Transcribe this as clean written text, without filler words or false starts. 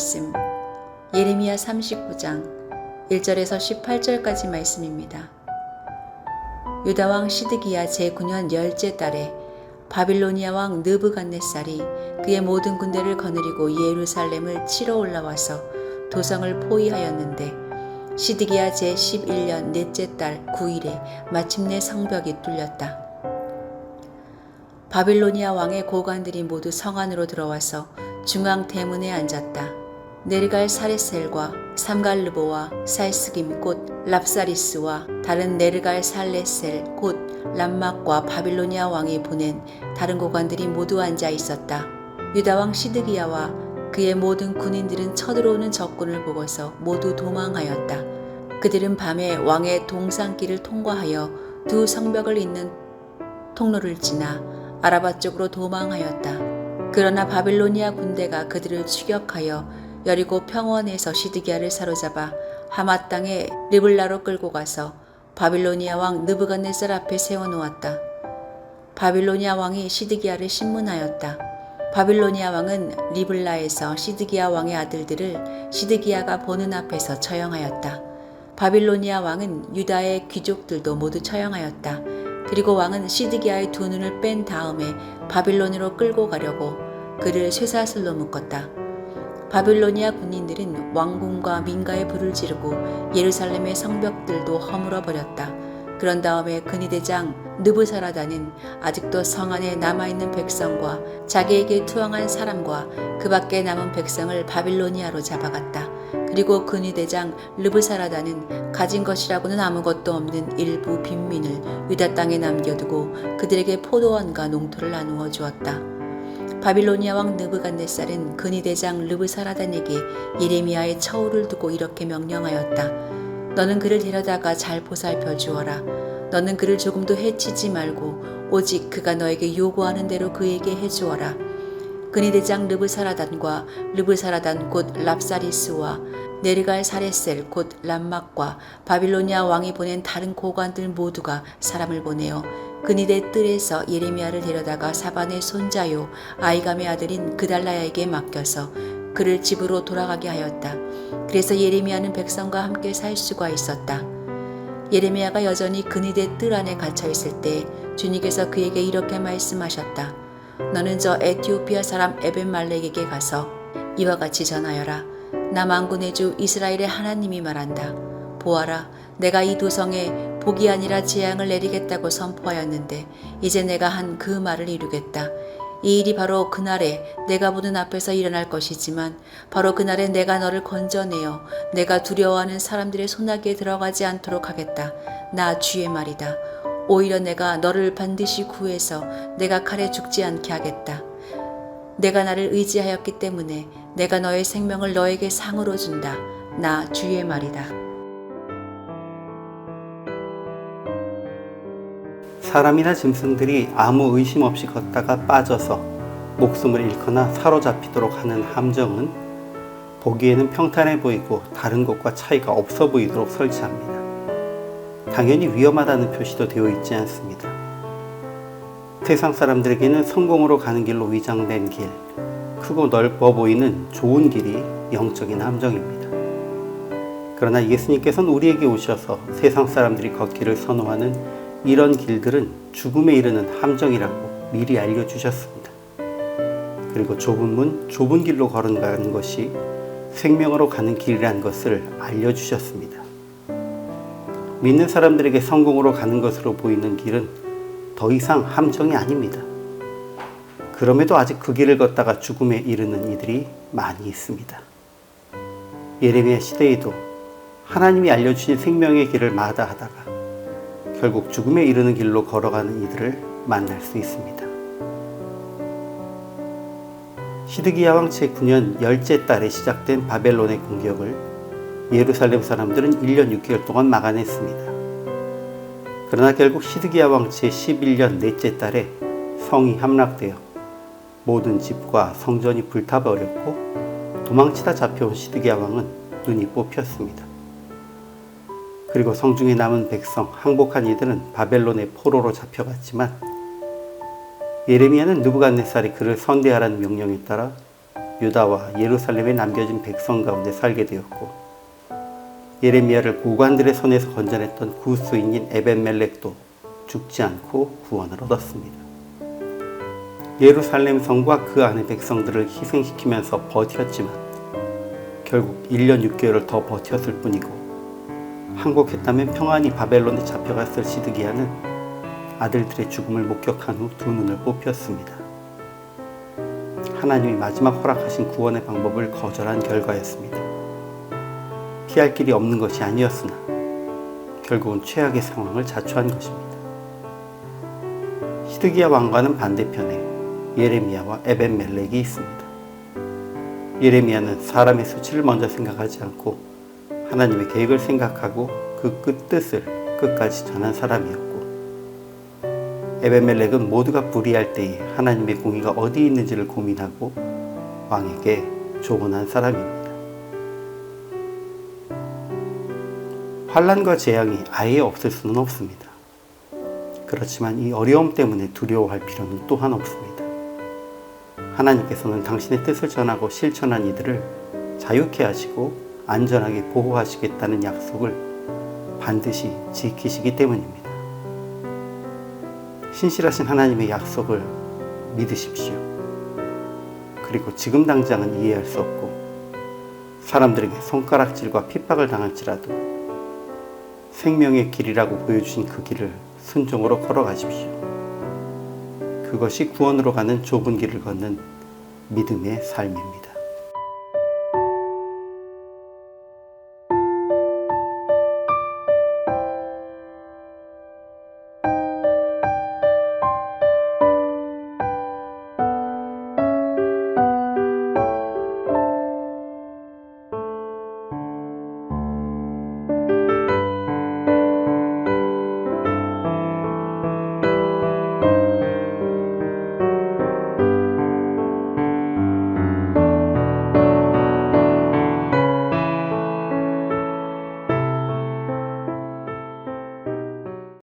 말씀 예레미야 39장 1절에서 18절까지 말씀입니다. 유다왕 시드기야 제9년 10째 달에 바빌로니아 왕 느부갓네살이 그의 모든 군대를 거느리고 예루살렘을 치러 올라와서 도성을 포위하였는데 시드기야 제11년 넷째 달 9일에 마침내 성벽이 뚫렸다. 바빌로니아 왕의 고관들이 모두 성 안으로 들어와서 중앙 대문에 앉았다. 네르갈 사레셀과 삼갈르보와 살스김 곧 랍사리스와 다른 네르갈 살레셀 곧 람막과 바빌로니아 왕이 보낸 다른 고관들이 모두 앉아 있었다. 유다왕 시드기야와 그의 모든 군인들은 쳐들어오는 적군을 보고서 모두 도망하였다. 그들은 밤에 왕의 동산길을 통과하여 두 성벽을 잇는 통로를 지나 아라바 쪽으로 도망하였다. 그러나 바빌로니아 군대가 그들을 추격하여 여리고 평원에서 시드기야를 사로잡아 하맛 땅의 리블라로 끌고 가서 바빌로니아 왕 느부갓네살 앞에 세워놓았다. 바빌로니아 왕이 시드기야를 신문하였다. 바빌로니아 왕은 리블라에서 시드기야 왕의 아들들을 시드기야가 보는 앞에서 처형하였다. 바빌로니아 왕은 유다의 귀족들도 모두 처형하였다. 그리고 왕은 시드기야의 두 눈을 뺀 다음에 바빌론으로 끌고 가려고 그를 쇠사슬로 묶었다. 바빌로니아 군인들은 왕궁과 민가에 불을 지르고 예루살렘의 성벽들도 허물어 버렸다. 그런 다음에 근위대장 느부사라단은 아직도 성 안에 남아있는 백성과 자기에게 투항한 사람과 그 밖에 남은 백성을 바빌로니아로 잡아갔다. 그리고 근위대장 르브사라단은 가진 것이라고는 아무것도 없는 일부 빈민을 유다 땅에 남겨두고 그들에게 포도원과 농토를 나누어 주었다. 바빌로니아 왕 느부갓네살은 근위대장 르브사라단에게 예레미야의 처우를 두고 이렇게 명령하였다. 너는 그를 데려다가 잘 보살펴 주어라. 너는 그를 조금도 해치지 말고 오직 그가 너에게 요구하는 대로 그에게 해주어라. 근위대장 르브사라단과 르브사라단 곧 랍사리스와 네르갈 사레셀 곧 람막과 바빌로니아 왕이 보낸 다른 고관들 모두가 사람을 보내어 근위대 뜰에서 예레미야를 데려다가 사반의 손자요 아이감의 아들인 그달라야에게 맡겨서 그를 집으로 돌아가게 하였다. 그래서 예레미야는 백성과 함께 살 수가 있었다. 예레미야가 여전히 근위대 뜰 안에 갇혀 있을 때 주님께서 그에게 이렇게 말씀하셨다. 너는 저 에티오피아 사람 에벤말렉에게 가서 이와 같이 전하여라. 나 만군의 주 이스라엘의 하나님이 말한다. 보아라, 내가 이 도성에 복이 아니라 재앙을 내리겠다고 선포하였는데 이제 내가 한 그 말을 이루겠다. 이 일이 바로 그날에 내가 보는 앞에서 일어날 것이지만 바로 그날에 내가 너를 건져내어 내가 두려워하는 사람들의 손아귀에 들어가지 않도록 하겠다. 나 주의 말이다. 오히려 내가 너를 반드시 구해서 내가 칼에 죽지 않게 하겠다. 내가 나를 의지하였기 때문에 내가 너의 생명을 너에게 상으로 준다. 나 주의 말이다. 사람이나 짐승들이 아무 의심 없이 걷다가 빠져서 목숨을 잃거나 사로잡히도록 하는 함정은 보기에는 평탄해 보이고 다른 곳과 차이가 없어 보이도록 설치합니다. 당연히 위험하다는 표시도 되어 있지 않습니다. 세상 사람들에게는 성공으로 가는 길로 위장된 길, 크고 넓어 보이는 좋은 길이 영적인 함정입니다. 그러나 예수님께서는 우리에게 오셔서 세상 사람들이 걷기를 선호하는 이런 길들은 죽음에 이르는 함정이라고 미리 알려주셨습니다. 그리고 좁은 문, 좁은 길로 걸어가는 것이 생명으로 가는 길이라는 것을 알려주셨습니다. 믿는 사람들에게 성공으로 가는 것으로 보이는 길은 더 이상 함정이 아닙니다. 그럼에도 아직 그 길을 걷다가 죽음에 이르는 이들이 많이 있습니다. 예레미야 시대에도 하나님이 알려주신 생명의 길을 마다하다가 결국 죽음에 이르는 길로 걸어가는 이들을 만날 수 있습니다. 시드기야 왕 제9년 10째 달에 시작된 바벨론의 공격을 예루살렘 사람들은 1년 6개월 동안 막아냈습니다. 그러나 결국 시드기야 왕 제11년 넷째 달에 성이 함락되어 모든 집과 성전이 불타버렸고 도망치다 잡혀온 시드기야 왕은 눈이 뽑혔습니다. 그리고 성중에 남은 백성, 항복한 이들은 바벨론의 포로로 잡혀갔지만 예레미야는 느부갓네살이 그를 선대하라는 명령에 따라 유다와 예루살렘에 남겨진 백성 가운데 살게 되었고, 예레미야를 고관들의 손에서 건져냈던 구스인인 에벤멜렉도 죽지 않고 구원을 얻었습니다. 예루살렘 성과 그 안의 백성들을 희생시키면서 버텼지만 결국 1년 6개월을 더 버텼을 뿐이고, 항복했다면 평안히 바벨론에 잡혀갔을 시드기야는 아들들의 죽음을 목격한 후 두 눈을 뽑혔습니다. 하나님이 마지막 허락하신 구원의 방법을 거절한 결과였습니다. 피할 길이 없는 것이 아니었으나 결국은 최악의 상황을 자초한 것입니다. 시드기야 왕과는 반대편에 예레미야와 에벤멜렉이 있습니다. 예레미야는 사람의 수치를 먼저 생각하지 않고 하나님의 계획을 생각하고 그 뜻을 끝까지 전한 사람이었고, 에벤멜렉은 모두가 불의할 때에 하나님의 공의가 어디 있는지를 고민하고 왕에게 조언한 사람입니다. 환난과 재앙이 아예 없을 수는 없습니다. 그렇지만 이 어려움 때문에 두려워할 필요는 또한 없습니다. 하나님께서는 당신의 뜻을 전하고 실천한 이들을 자유케 하시고 안전하게 보호하시겠다는 약속을 반드시 지키시기 때문입니다. 신실하신 하나님의 약속을 믿으십시오. 그리고 지금 당장은 이해할 수 없고 사람들에게 손가락질과 핍박을 당할지라도 생명의 길이라고 보여주신 그 길을 순종으로 걸어가십시오. 그것이 구원으로 가는 좁은 길을 걷는 믿음의 삶입니다.